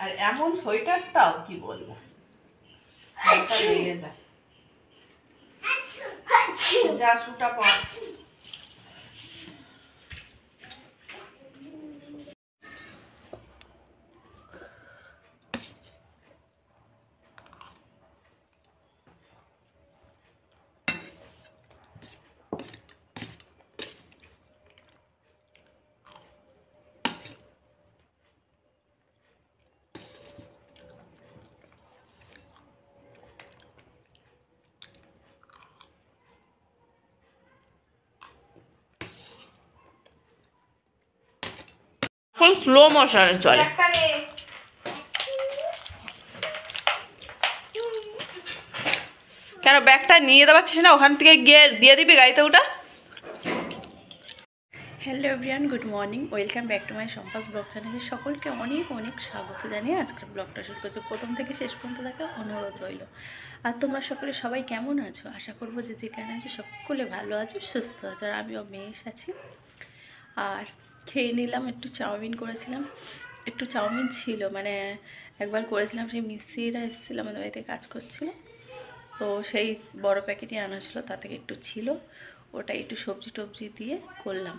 আর এমন সোয়েটারটাও কি বলবো, যা সুটা পর। এখন স্লো মোশনে চলে। কেন ব্যাগটা নিয়ে যেতে পারছিস না? ওখান থেকে গিয়ে দিয়ে দিবি গাড়িতে ওটা। Hello everyone, good morning, welcome back to my সম্পাস ব্লগ চ্যানেলে সকলকে অনেক অনেক স্বাগত জানিয়ে আজকের ব্লগটা শুরু করছি। প্রথম থেকে শেষ পর্যন্ত দেখার অনুরোধ রইল। আর তোমরা সকলে সবাই কেমন আছো? আশা করবো যে যেখানে আছো সকলে ভালো আছো, সুস্থ আছো। আর আমিও বেশ আছি। আর খেয়ে নিলাম, একটু চাউমিন করেছিলাম, একটু চাউমিন ছিল, মানে একবার করেছিলাম, সেই মিস্ত্রিরা এসেছিলো আমাদের বাড়িতে কাজ করছিলো, তো সেই বড় প্যাকেটই আনা ছিল, তা থেকে একটু ছিল, ওটা একটু সবজি টবজি দিয়ে করলাম,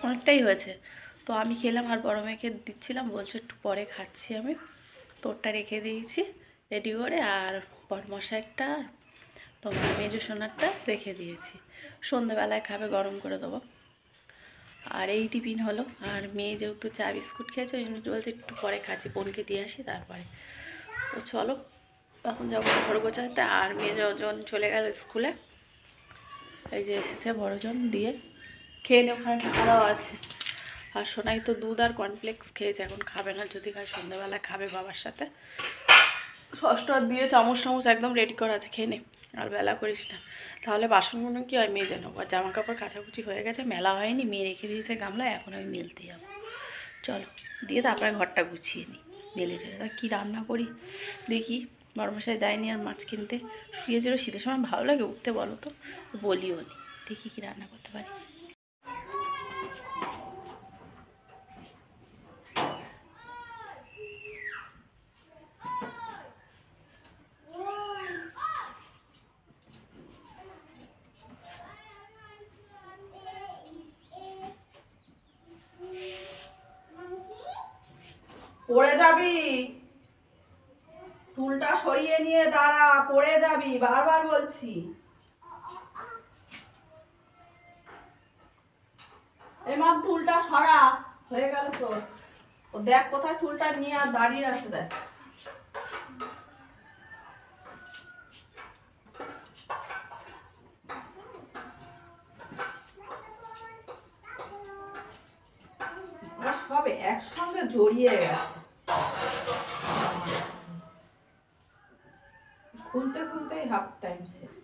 অনেকটাই হয়েছে। তো আমি খেলাম আর বড় মেয়েকে দিচ্ছিলাম, বলছে একটু পরে খাচ্ছি আমি, তোরটা রেখে দিয়েছি রেডি করে, আর বড়মশাইটা তোমার মেজো সোনারটা রেখে দিয়েছি, সন্ধ্যেবেলায় খাবে, গরম করে দেবো। আর এই টিফিন হলো। আর মেয়ে যেহেতু চা বিস্কুট খেয়েছে, ওই জন্য বলছে একটু পরে খাচ্ছি, বোনকে দিয়ে আসি তারপরে। তো চলো এখন যাবো ঘর গোছাতে। আর মেয়ে যখন চলে গেল স্কুলে, এই যে এসেছে বড়জন, দিয়ে খেয়ে নে, ওখানে খাওয়া আছে। আর সোনাই তো দুধ আর কর্নফ্লেক্স খেয়েছে, এখন খাবে না, যদি খায় সন্ধ্যাবেলা খাবে বাবার সাথে। ষষ্ঠ দিয়ে চামচ টামচ একদম রেডি করা আছে, খেয়ে নে, আর বেলা করিস না, তাহলে বাসনগুলো কি হয় মেয়ে যেন। আর জামা কাপড় কাচাকুচি হয়ে গেছে, মেলা হয়নি, মেয়ে রেখে দিয়েছে গামলা, এখন আমি মেলতে যাবো। চলো দিয়ে তারপরে ঘরটা গুছিয়ে নিই, মেলে টেলে। তা কী রান্না করি দেখি, বড়মশাই যায়নি আর মাছ কিনতে, শুয়েছিল। শীতের সময় ভালো লাগে উঠতে, বলো তো, বলিও নি, দেখি কী রান্না করতে পারি। পড়ে যাবি, চুলটা সরিয়ে নিয়ে দাঁড়া, পড়ে যাবি, বারবার বলছি। এমাম চুলটা সরা, হয়ে গেল তো। ও দেখ কোথায় চুলটা নিয়ে আর দাঁড়িয়ে আছে, দেখ। সবে একসঙ্গে জড়িয়ে গেছে, খুলতে খুলতেই হাফ টাইম শেষ।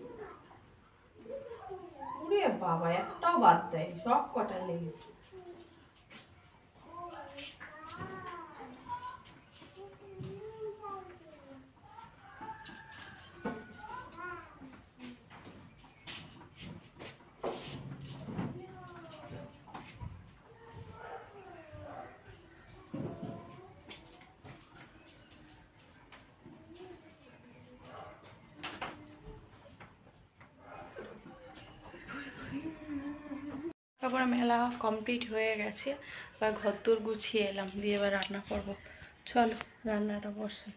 ওরে বাবা, একটাও বাদ দেয়নি, সব কটা লেগেছে। তারপরে মেলা কমপ্লিট হয়ে গেছে, এবার ঘরদোর গুছিয়ে এলাম, দিয়ে এবার রান্না করবো। চলো রান্নাটা বসে।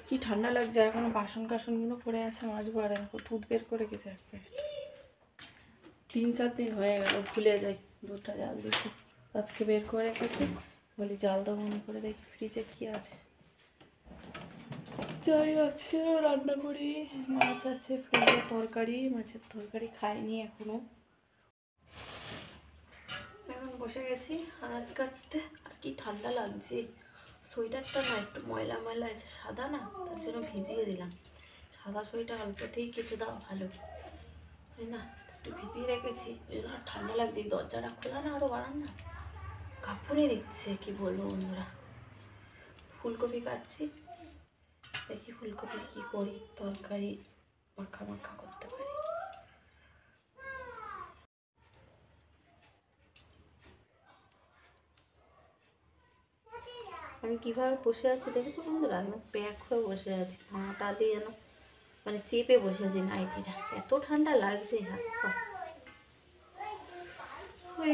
কি ঠান্ডা লাগছে, এখনো বাসন কাসনগুলো পড়ে আছে, মাজবো। আর এখন দুধ বের করে গেছে এক প্যাকেট, 3-4 দিন হয়ে গেল, ভুলে যাই দুধটা জাল দিতে। আজকে বের করে রেখেছি, বলি জাল দেবো, মনে করে দেখি ফ্রিজে কি আছে। চাই আছে, রান্না করি, মাছ আছে ফ্রিজে, তরকারি, মাছের তরকারি খাইনি এখনো। এখন বসে গেছি আনাজ কাটতে। আর কি ঠান্ডা লাগছে, সোয়েটারটা না একটু ময়লা ময়লা আছে, সাদা না, তার জন্য ভিজিয়ে দিলাম। সাদা সোয়েটার অল্পতেই কেচে দেওয়া ভালো, না একটু ভিজিয়ে রেখেছি, ওই জন্য ঠান্ডা লাগছে। এই দরজাটা খোলা না, আরও বারান্দা কাঁপুনি দিচ্ছে, কি বলবো বন্ধুরা। ফুলকপি কাটছি, দেখি ফুলকপির কি করি, তরকারি মাখা মাখা করতে পারি। আমি আমি কীভাবে বসে আছি দেখেছো বন্ধুরা, একদম প্যাক হয়ে বসে আছি, হাঁটা দিয়ে যেন মানে চেপে বসে আছি নাইটিটা, এত ঠান্ডা লাগছে হাত পা।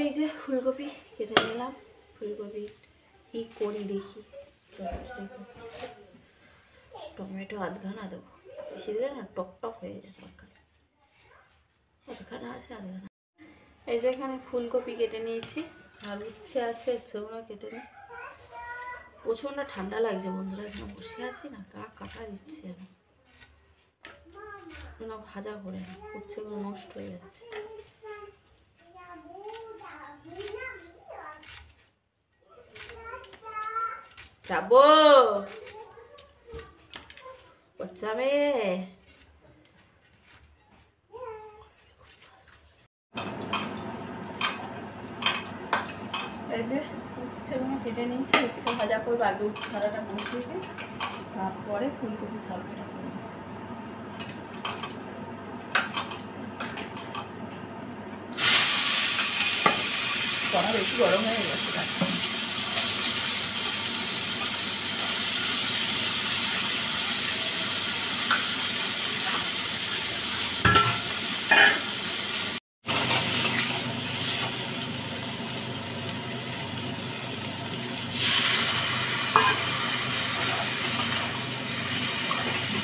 এই যে ফুলকপি কেটে নিলাম, ফুলকপি কী করি দেখি। টমেটো আধখানা দেবো, বেশি দিলে না টক টক হয়ে যায় তরকারি, আধখানা আছে আধখানা। এই যে এখানে ফুলকপি কেটে নিয়েছি, আর উচ্ছে আছে, উচ্ছেগুলো কেটে নিই। প্রচণ্ড ঠান্ডা লাগছে বন্ধুরা, এখানে বসে আছি না, গা কাটা দিচ্ছে না, ভাজা করে না, উচ্ছেগুলো নষ্ট হয়ে যাচ্ছে। যাবো যাবে। এই যে উচ্ছেগুলো কেটে নিয়েছি, উচ্ছে ভাজা করবো, আগে উচ্ছে ভাজাটা বসিয়ে দিই, তারপরে ফুলকপির তরকারিটা করবো। কড়া বেশি গরম হয়ে গেছে।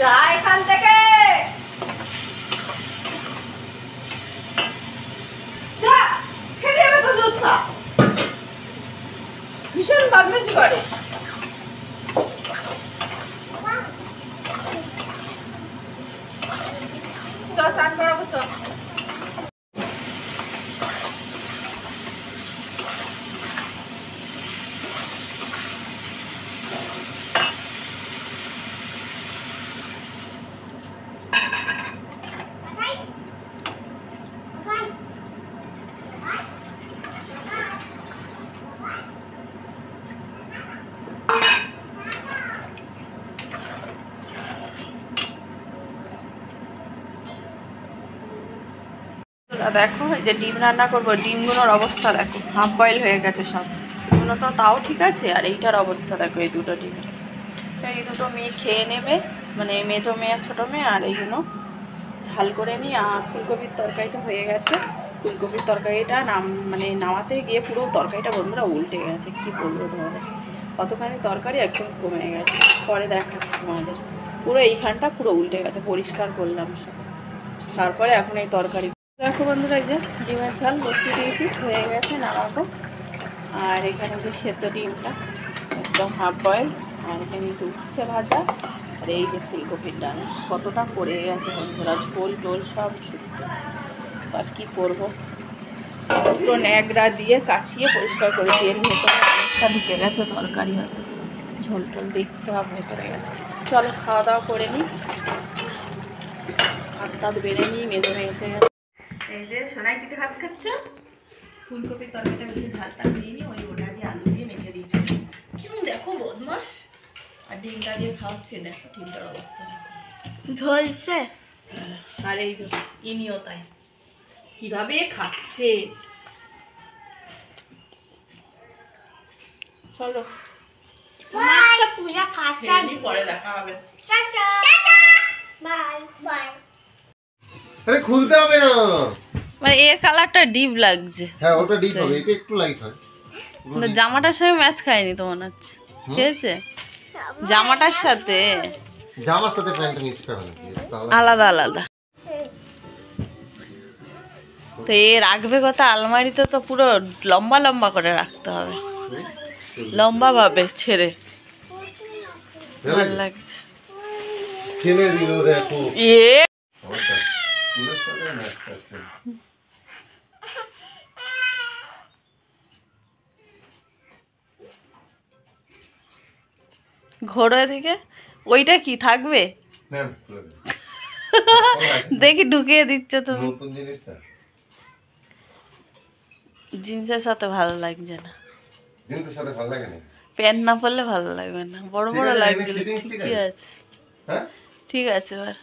যা এখান থেকে, ভীষণ বদমাশি করে। চান করাবো চ। দেখো এই যে ডিম রান্না করবো, ডিমগুলোর অবস্থা দেখো, হাফ বয়েল হয়ে গেছে সব। এগুলো তো তাও ঠিক আছে, আর এইটার অবস্থা দেখো, এই দুটো ডিম, এই দুটো মেয়ে খেয়ে নেবে, মানে মেজো মেয়ে আর ছোটো মেয়ে, আর এইগুলো ঝাল করে নিই। আর ফুলকপির তরকারি তো হয়ে গেছে, ফুলকপির তরকারিটা মানে নামাতে গিয়ে পুরো তরকারিটা বন্ধুরা উল্টে গেছে, কি বলবো তোমাদের, কতখানি তরকারি একদম কমে গেছে, পরে দেখাচ্ছি তোমাদের। পুরো এইখানটা পুরো উল্টে গেছে, পরিষ্কার করলাম সব, তারপরে এখন এই তরকারি দেখো বন্ধুরা, এই যে ডিমের ঝাল বসিয়ে দিয়েছি, হয়ে গেছে, নামাবো। আর এখানে যে সেদ্ধ ডিমটা একদম হাফ বয়েল, আর এখানে একটু উচ্ছে ভাজা, আর এই যে ফুলকপির ডাল, কতটা পড়ে গেছে বন্ধুরা, ঝোল টোল সব শুদ্ধ। আর কী করবো, পুরো ন্যাকড়া দিয়ে কাচিয়ে পরিষ্কার করেছি, এর ভেতরে অনেকটা ঢুকে গেছে তরকারি, হয়তো ঝোল টোল দেখতে হবে ভেতরে গেছে। চলো খাওয়া দাওয়া করে নিই, হাত টাত বেড়ে নিই, মেদনে এসে গেছে। এই যে সোনাই দিতে ভাত খাচ্ছ, ফুলকপির তরকারিটা বেশি ঝালটা দিইনি, ওই ওটা দিয়ে আলু দিয়ে মেখে দিয়েছি। কেমন দেখো বদমাস, আর ডিমটা দিয়ে খাওয়াচ্ছে, দেখো ডিমটার অবস্থা ঝলছে। আর এই যে ইনিও তাই, কিভাবে খাচ্ছে। চলো পরে দেখা হবে, বাই বাই। আরে খুলতে হবে না, মানে এর কালারটা ডিপ লাগছে। হ্যাঁ ওটা ডিপ হবে, এটা একটু লাইট হয়। জামাটার সঙ্গে ম্যাচ খায়নি তো মনে হচ্ছে, খেয়েছে জামাটার সাথে, জামার সাথে প্যান্টটা মিক্স করে নাকি আলাদা আলাদা। তো এ রাখবে কথা, আলমারিতে তো পুরো লম্বা লম্বা করে রাখতে হবে, লম্বা ভাবে ছেড়ে, ভালো লাগছে। ছেড়ে দিল দেখো, ঘোড়া থেকে ওইটা কি থাকবে দেখি, ঢুকিয়ে দিচ্ছ তুমি, জিন্সের সাথে ভালো লাগছে না, প্যান্ট না পরলে ভালো লাগবে না, বড় বড় লাগছিল, ঠিকই আছে, ঠিক আছে। এবার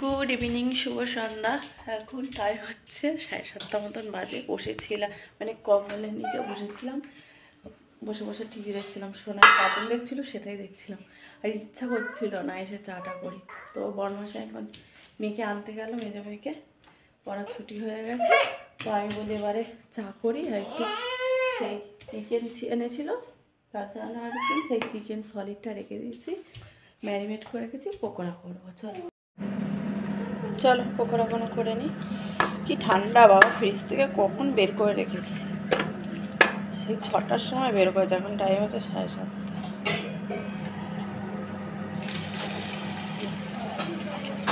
গুড ইভিনিং, শুভ সন্ধ্যা। এখন টাইম হচ্ছে 7:30 মতন বাজে, বসেছিলাম মানে কম্বলের নিচে বসেছিলাম, বসে বসে টিভি দেখছিলাম, সোনার কার্টুন দেখছিল, সেটাই দেখছিলাম। আর ইচ্ছা করছিল না এসে চাটা করি। তো বরমাসে এখন মেয়েকে আনতে গেল, মেজো মেয়েকে, পড়া ছুটি হয়ে গেছে। তো আমি বলি এবারে চা করি। আর একটু সেই চিকেন এনেছিল কাঁচা আর কি, সেই চিকেন সলিডটা রেখে দিয়েছি, ম্যারিনেট করে রেখেছি, পকোড়া করবো। চলো চলো পকোড়া কোনো করে নিই। কি ঠান্ডা বাবা, ফ্রিজ থেকে কখন বের করে রেখেছি, সেই 6টার সময় বের করেছে, এখন টাইম হচ্ছে 7:30।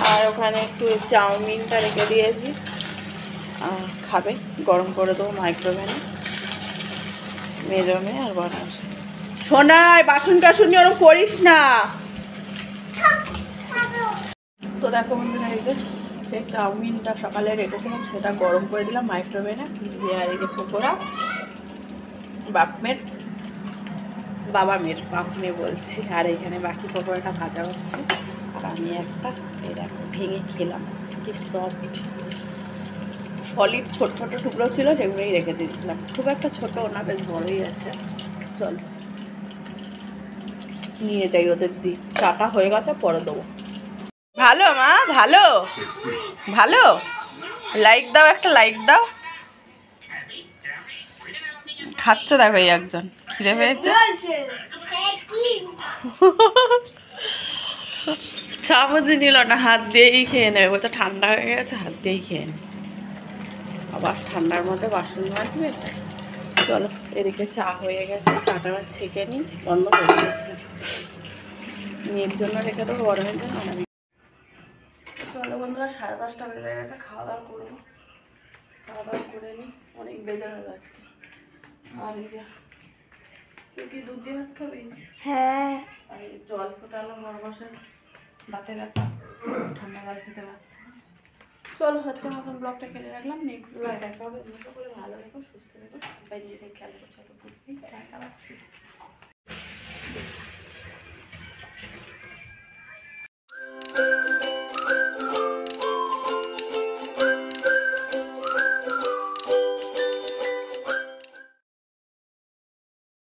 আর ওখানে একটু চাউমিনটা রেখে দিয়েছি, খাবে, গরম করে দেবো মাইক্রোওভেনে। মেজো মেয়ে আর বড় সোনায় বাসন টাসন নিয়ে ওরকম করিস না। তো দেখো বন্ধুরা, এই যে এই চাউমিনটা সকালে রেখেছিলাম, সেটা গরম করে দিলাম মাইক্রোওভেনে দিয়ে। আর এই যে পকোড়া, বাপ মেয়ের, বাবা মেয়ের, বাপ মেয়ে বলছি। আর এখানে বাকি পকোড়াটা ভাজা হচ্ছে। আর আমি একটা এই দেখো ভেঙে খেলাম, কি সফট সলিড ছোট ছোট টুকরো ছিল, সেগুলোই রেখে দিয়েছিলাম। খুব একটা ছোট না, বেশ বড়ই আছে। চল নিয়ে যাই ওদের দিই, চাটা হয়ে গেছে, পরে দেবো। ভালো মা, ভালো ভালো, লাইক দাও, একটা লাইক দাও। খাচ্ছে দেখো এই একজন, খিদে পেয়েছে। চামচই নিল না, হাত দিয়েই খেয়ে নেবে, বলছে ঠান্ডা হয়ে গেছে, হাত দিয়েই খেয়ে নেবে। আবার ঠান্ডার মধ্যে বাসন মাজবে। চলো এদিকে চা হয়ে গেছে, চাটা আবার ছেঁকে নিই, বন্ধ করে দিয়েছি, মেয়ের জন্য রেখে দেবো, গরমের জন্য। চলো বন্ধুরা, 10:30 বেজে গেছে, খাওয়া দাওয়া করবো। খাওয়া দাওয়া করে নিই, অনেক বেজে গেল আজকে। আর এই যে তুই কি দুধ দিয়ে ভাত খাবি? হ্যাঁ। আর এই জল ফোটালো বরমাসের দাঁতে ব্যথা, ঠান্ডা জল খেতে পারছে না। চলো আজকে মতন ব্লগটা কেটে রাখলাম, নেক্সট ব্লগ দেখা হবে। তোমরা সকলে ভালো থেকো, সুস্থ থেকো, সবাই নিজেদের খেয়াল করছো।